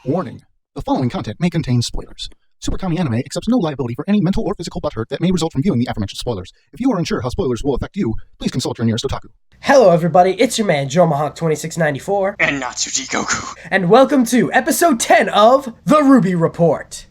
Warning. The following content may contain spoilers. Super Kami Anime accepts no liability for any mental or physical butthurt that may result from viewing the aforementioned spoilers. If you are unsure how spoilers will affect you, please consult your nearest otaku. Hello everybody, it's your man JoeMahawk2694 and Natsuji Goku. And welcome to episode 10 of The RWBY Report.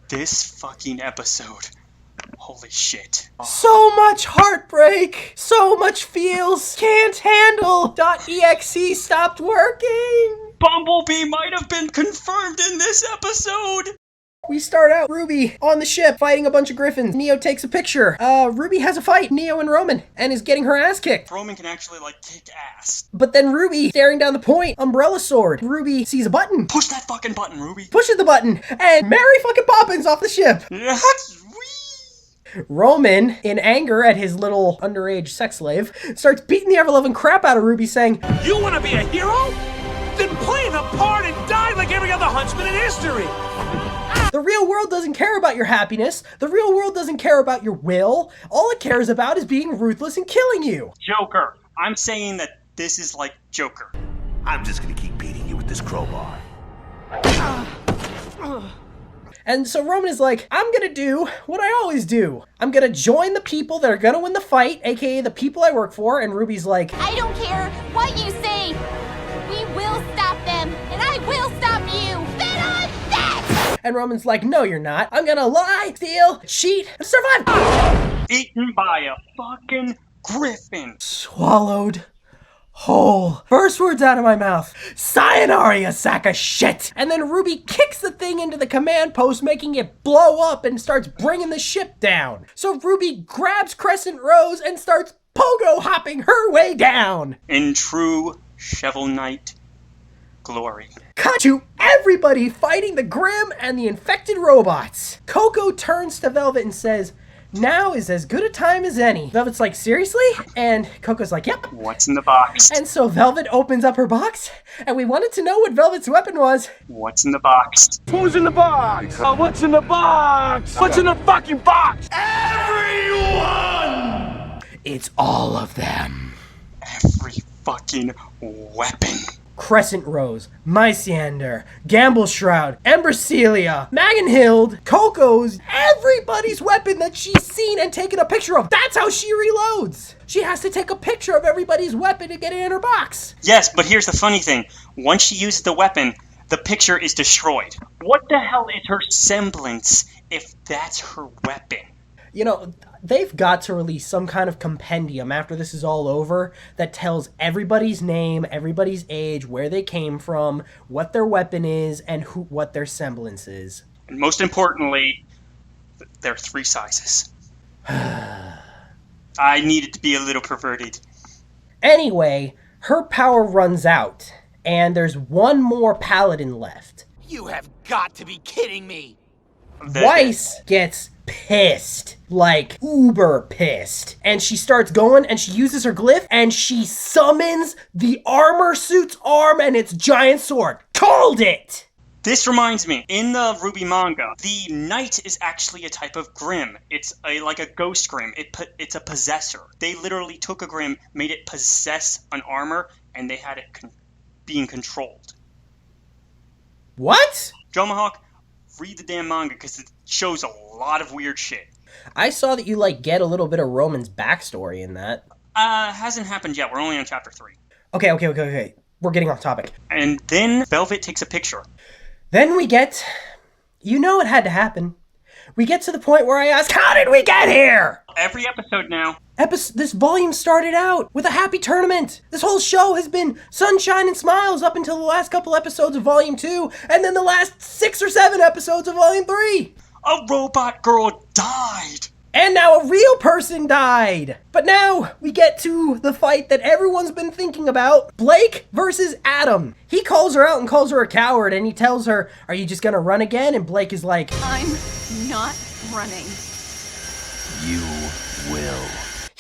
This fucking episode. Holy shit. So much heartbreak, so much feels, can't handle, .exe stopped working. Bumblebee might have been confirmed in this episode. We start out RWBY on the ship fighting a bunch of griffins. Neo takes a picture. RWBY has a fight, Neo and Roman, and is getting her ass kicked. Roman can actually, kick ass. But then RWBY, staring down the point, umbrella sword. RWBY sees a button. Push that fucking button, RWBY. Pushes the button, and Mary fucking Poppins off the ship. Yes, Roman, in anger at his little underage sex slave, starts beating the ever-loving crap out of RWBY, saying, "You want to be a hero? Then play the part and die like every other huntsman in history!" The real world doesn't care about your happiness. The real world doesn't care about your will. All it cares about is being ruthless and killing you. Joker. I'm saying that this is like Joker. I'm just gonna keep beating you with this crowbar. And so Roman is like, I'm gonna do what I always do. I'm gonna join the people that are gonna win the fight, aka the people I work for. And RWBY's like, I don't care what you say. We will stop them, and I will stop you. Then I'm that! And Roman's like, no, you're not. I'm gonna lie, steal, cheat, and survive. Eaten by a fucking griffin. Swallowed whole. First words out of my mouth, sayonara, you sack of shit. And then RWBY kicks the thing into the command post, making it blow up and starts bringing the ship down. So RWBY grabs Crescent Rose and starts pogo hopping her way down. In true Shovel Knight glory. Cut to everybody fighting the Grimm and the infected robots. Coco turns to Velvet and says, now is as good a time as any. Velvet's like, seriously? And Coco's like, yep. What's in the box? And so Velvet opens up her box, and we wanted to know what Velvet's weapon was. What's in the box? Who's in the box? What's in the box? What's in the fucking box? Everyone! It's all of them. Every fucking weapon. Crescent Rose, Myciander, Gamble Shroud, Embercelia, Magenhild, Coco's, everybody's weapon that she's seen and taken a picture of. That's how she reloads. She has to take a picture of everybody's weapon to get it in her box. Yes, but here's the funny thing. Once she uses the weapon, the picture is destroyed. What the hell is her semblance if that's her weapon? You know, they've got to release some kind of compendium after this is all over that tells everybody's name, everybody's age, where they came from, what their weapon is, and what their semblance is. And most importantly, there are 3 sizes. I needed to be a little perverted. Anyway, her power runs out, and there's one more paladin left. You have got to be kidding me! Weiss gets pissed, like uber pissed, and she starts going and she uses her glyph and she summons the armor suit's arm and its giant sword. Called it! This reminds me, in the RWBY manga, the knight is actually a type of Grimm. It's like a ghost Grimm. It's a possessor. They literally took a Grimm, made it possess an armor, and they had it being controlled. What? Joe Mahawk, read the damn manga because it shows a lot of weird shit. I saw that you get a little bit of Roman's backstory in that. Hasn't happened yet. We're only on chapter 3. Okay. We're getting off topic. And then Velvet takes a picture. Then we get... You know it had to happen. We get to the point where I ask, how did we get here? Every episode now. This volume started out with a happy tournament. This whole show has been sunshine and smiles up until the last couple episodes of Volume 2, and then the last 6 or 7 episodes of Volume 3. A robot girl died. And now a real person died! But now we get to the fight that everyone's been thinking about. Blake versus Adam. He calls her out and calls her a coward, and he tells her, are you just gonna run again? And Blake is like, I'm not running. You will.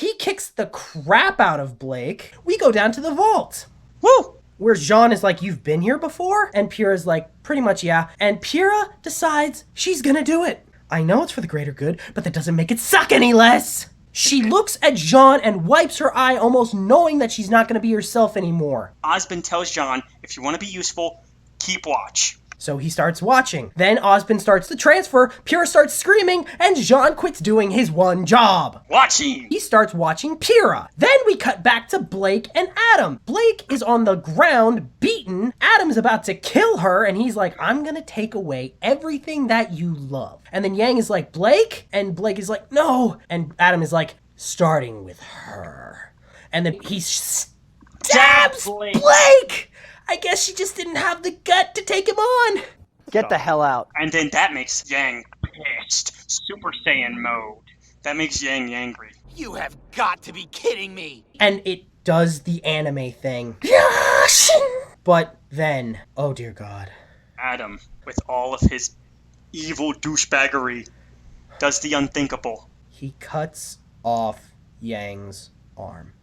he kicks the crap out of Blake. We go down to the vault. Woo! Where Jean is like, you've been here before? And Pyrrha's like, pretty much, yeah. And Pyrrha decides she's gonna do it. I know it's for the greater good, but that doesn't make it suck any less. She looks at Jean and wipes her eye, almost knowing that she's not gonna be herself anymore. Osmond tells John, if you want to be useful, keep watch. So he starts watching. Then Osmond starts the transfer, Pyrrha starts screaming, and Jean quits doing his one job. Watching! He starts watching Pyrrha. Then we cut back to Blake and Adam. Blake is on the ground, beaten. Adam's about to kill her, and he's like, I'm gonna take away everything that you love. And then Yang is like, Blake? And Blake is like, no. And Adam is like, starting with her. And then he stabs Blake! I guess she just didn't have the gut to take him on. Get the hell out. And then that makes Yang pissed. Super Saiyan mode. That makes Yang angry. You have got to be kidding me. And it does the anime thing. Yes! But then, oh dear God. Adam, with all of his evil douchebaggery, does the unthinkable. He cuts off Yang's arm.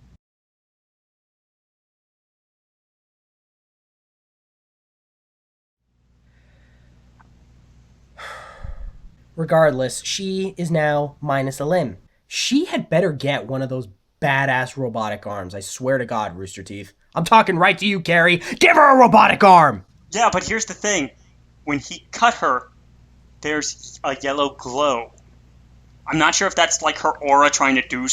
Regardless, she is now minus a limb. She had better get one of those badass robotic arms. I swear to God, Rooster Teeth. I'm talking right to you, Carrie. Give her a robotic arm! Yeah, but here's the thing. When he cut her, there's a yellow glow. I'm not sure if that's like her aura trying to do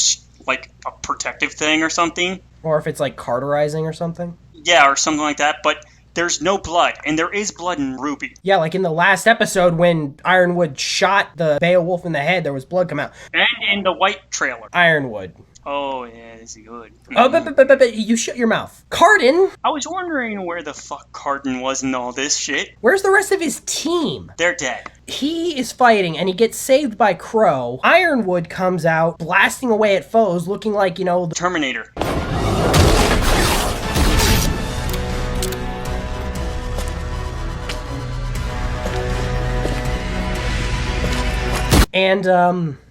like a protective thing or something. Or if it's like cauterizing or something. Yeah, or something like that, but there's no blood, and there is blood in RWBY. Yeah, like in the last episode when Ironwood shot the Beowulf in the head, there was blood come out. And in the white trailer. Ironwood. Oh, yeah, this is good. Oh, but you shut your mouth. Cardin? I was wondering where the fuck Cardin was in all this shit. Where's the rest of his team? They're dead. He is fighting, and he gets saved by Crow. Ironwood comes out, blasting away at foes, looking like, the Terminator.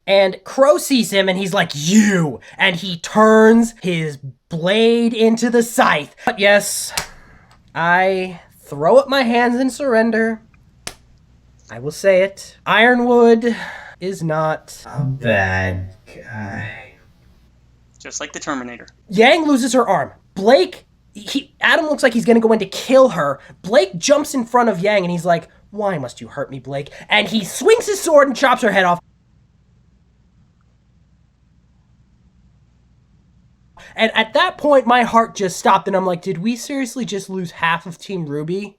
And Crow sees him and he's like, you! And he turns his blade into the scythe. But yes, I throw up my hands and surrender. I will say it. Ironwood is not a bad guy. Just like the Terminator. Yang loses her arm. Blake, Adam looks like he's gonna go in to kill her. Blake jumps in front of Yang and he's like, why must you hurt me, Blake? And he swings his sword and chops her head off. And at that point, my heart just stopped, and I'm like, did we seriously just lose half of Team RWBY?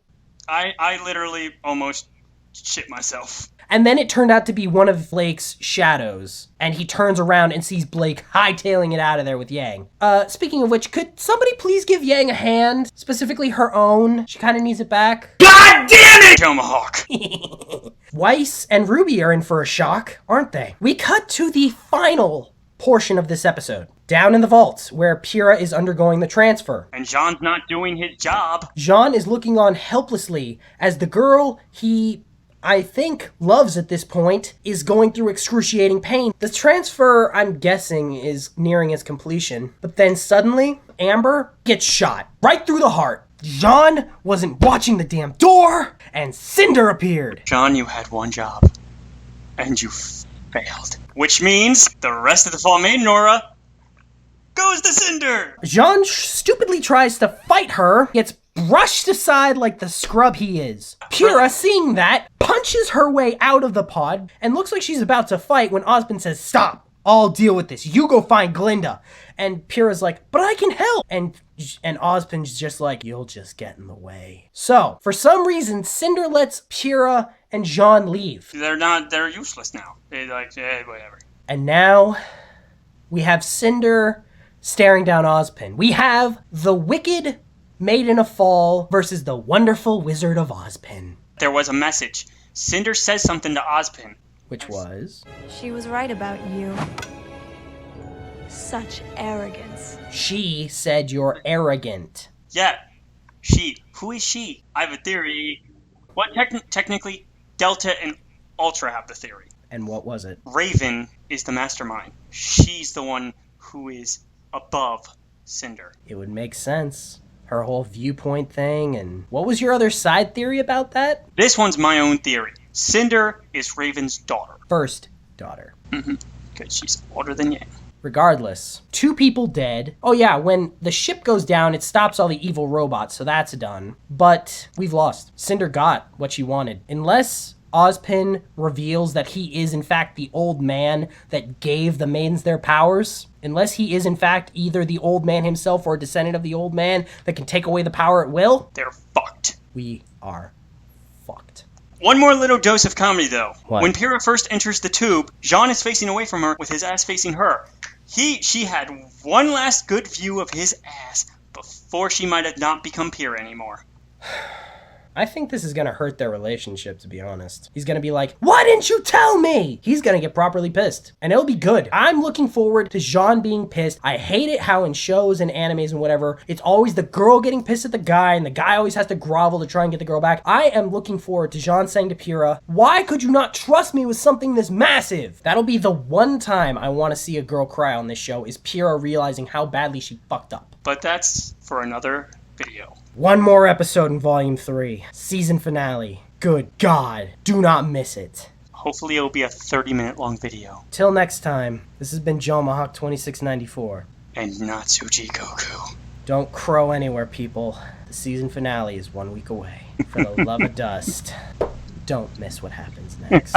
I literally almost shit myself. And then it turned out to be one of Blake's shadows, and he turns around and sees Blake hightailing it out of there with Yang. Speaking of which, could somebody please give Yang a hand? Specifically her own. She kind of needs it back. God damn it! Tomahawk. Weiss and RWBY are in for a shock, aren't they? We cut to the final portion of this episode. Down in the vault, where Pyrrha is undergoing the transfer. And Jean's not doing his job. Jean is looking on helplessly as the girl he, I think, loves at this point is going through excruciating pain. The transfer, I'm guessing, is nearing its completion. But then suddenly, Amber gets shot right through the heart. Jean wasn't watching the damn door, and Cinder appeared. Jean, you had one job, and you failed. Which means the rest of the Fall Maiden aura goes to Cinder! Jean stupidly tries to fight her, gets brushed aside like the scrub he is. Pyrrha, seeing that, punches her way out of the pod and looks like she's about to fight when Osmond says, stop, I'll deal with this. You go find Glinda. And Pyrrha's like, but I can help. And Osmond's just like, you'll just get in the way. So, for some reason, Cinder lets Pyrrha and Jean leave. They're useless now. They're like, whatever. And now, we have Cinder staring down Ozpin. We have the wicked Maiden of Fall versus the wonderful Wizard of Ozpin. There was a message. Cinder says something to Ozpin. Which was? She was right about you. Such arrogance. She said you're arrogant. Yeah, she. Who is she? I have a theory. What technically, Delta and Ultra have the theory. And what was it? Raven is the mastermind. She's the one who is above Cinder. It would make sense. Her whole viewpoint thing, and what was your other side theory about that? This one's my own theory. Cinder is Raven's daughter. First daughter. Because she's older than Yang. Regardless, 2 people dead. Oh yeah, when the ship goes down, it stops all the evil robots, so that's done. But we've lost. Cinder got what she wanted. Unless Ozpin reveals that he is in fact the old man that gave the maidens their powers, unless he is in fact either the old man himself or a descendant of the old man that can take away the power at will, They're fucked. we are fucked. One more little dose of comedy, though. What? When Pyrrha first enters the tube, Jean is facing away from her with his ass facing her. She had one last good view of his ass before she might have not become Pyrrha anymore. I think this is gonna hurt their relationship, to be honest. He's gonna be like, why didn't you tell me? He's gonna get properly pissed. And it'll be good. I'm looking forward to Jean being pissed. I hate it how in shows and animes and whatever, it's always the girl getting pissed at the guy and the guy always has to grovel to try and get the girl back. I am looking forward to Jean saying to Pyrrha, why could you not trust me with something this massive? That'll be the one time I want to see a girl cry on this show, is Pyrrha realizing how badly she fucked up. But that's for another video. One more episode in Volume 3. Season finale. Good God. Do not miss it. Hopefully it'll be a 30-minute long video. Till next time, this has been Joe Mahawk 2694. And Natsuji Goku. Don't crow anywhere, people. The season finale is 1 week away. For the love of dust, don't miss what happens next.